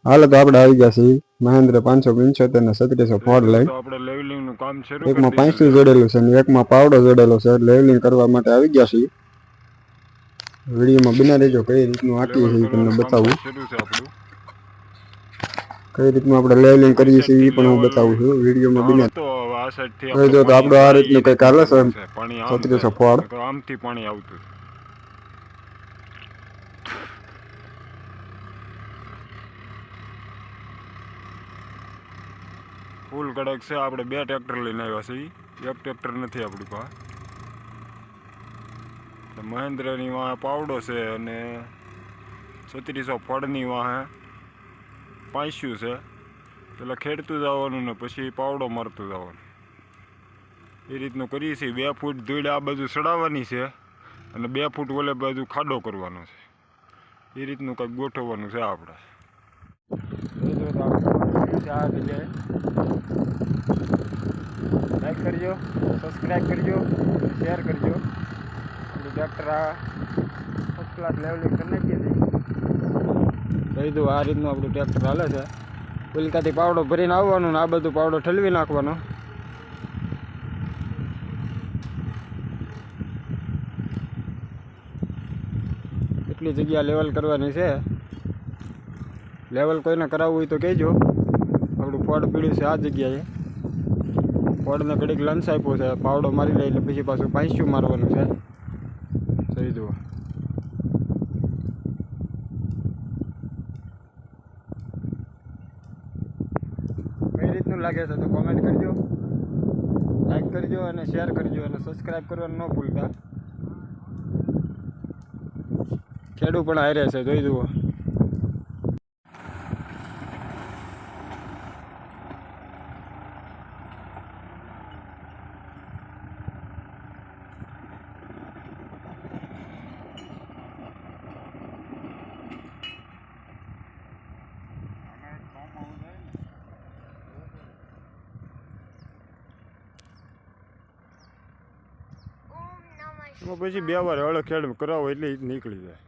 હાલ તો આપણે આવી ગયા છીએ મહેન્દ્ર 575 ને 3700 ફોર્ડ લઈને આપણે લેવલિંગ નું કામ શરૂ એકમાં પાંચસું જોડેલું છે અને એકમાં પાવડો જોડેલો છે લેવલિંગ કરવા માટે આવી ગયા છીએ વિડીયોમાં બિના રહેજો કઈ રીતનું આંકીએ છીએ તમને બતાવું શરૂ છે આપણું કઈ રીતનું આપણે લેવલિંગ કરીએ છીએ એ પણ હું બતાવું છું વિડીયોમાં બિના તો આ સાઈડ થી આપણે જો તો આપણો આ રીતનું કંઈક હાલે છે પાણી આમ 3700 ફોર્ડ આમથી પાણી આવતું ફૂલ કડક છે આપણે બે ટ્રેક્ટર લઈને આવ્યા છીએ એક ટ્રેક્ટર નથી આપણી પાસે મહેન્દ્રની વાહે પાવડો છે અને 3600 ફળની વાહે 500 છે પેલા ખેડતું જવાનું ને પછી પાવડો મારતું જવાનું એ રીતનું કરીએ છીએ 2 ફૂટ ધૂળ આ બાજુ ચડાવવાની છે અને 2 ફૂટ ઓલે બાજુ ખાડો કરવાનો છે એ રીતનું કંઈક ગોઠવવાનું છે આપણે આ જગ્યાએ લાઈક કરજો સબસ્ક્રાઈબ કરજો શેર કરજો આપણું ટ્રેક્ટર આ ફર્સ્ટ ક્લાસ લેવલિંગ કરી નાખીએ છીએ કહી દઉં આ રીતનું આપણું ટ્રેક્ટર હાલે છે પુલકાથી પાવડો ભરીને આવવાનું ને આ બધું પાવડો ઠલવી નાખવાનો એટલી જગ્યા લેવલ કરવાની છે લેવલ કોઈને કરાવવું હોય તો કહેજો આપણું ફોડ પીડ્યું છે આ જગ્યાએ ફોડને ઘડીક લંચ આપ્યો છે પાવડો મારી લે એટલે પછી પાછું 500 મારવાનું છે જોઈ જુઓ કઈ રીતનું લાગે છે તો કોમેન્ટ કરજો લાઈક કરજો અને શેર કરજો અને સબસ્ક્રાઈબ કરવાનું ન ભૂલતા ખેડૂત પણ હારે છે જોઈ જુઓ પછી 2 વાર હળ ખેડ કરાવો એટલે નીકળી જાય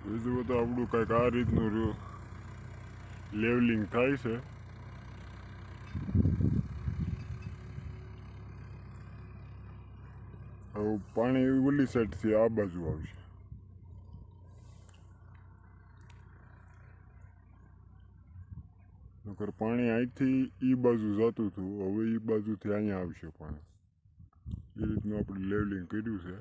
બીજું તો આપણું કંઈક આ રીતનું લેવલિંગ થાય છે હવે પાણી ઓલી સાઈડથી આ બાજુ આવશે નકર પાણી અહીંથી એ બાજુ જતું હતું હવે એ બાજુથી અહીંયા આવશે પાણી એ રીતનું આપણે લેવલિંગ કર્યું છે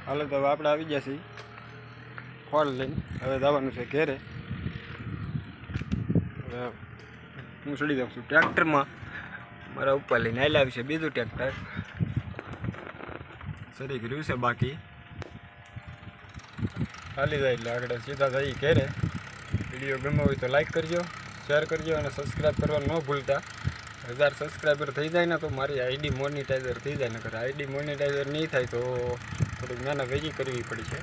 હાલો તો હવે આપણે આવી ગયા છીએ ફળ લઈને હવે જવાનું છે ઘેરે હું ચડી જાઉં છું ટ્રેક્ટરમાં મારા ઉપર લઈને આવી છે બીજું ટ્રેક્ટર સરી રહ્યું છે બાકી ચાલી જાય એટલે આગળ સીધા જઈ ઘેરે વિડીયો ગમ્યો હોય તો લાઈક કરજો શેર કરજો અને સબસ્ક્રાઈબ કરવાનું ન ભૂલતા 1000 સબસ્ક્રાઈબર થઈ જાય ને તો મારી આઈડી મોનેટાઈઝર થઈ જાય નકર આઈડી મોનેટાઈઝર નહીં થાય તો થોડીક મહેનત વેગી કરવી પડી છે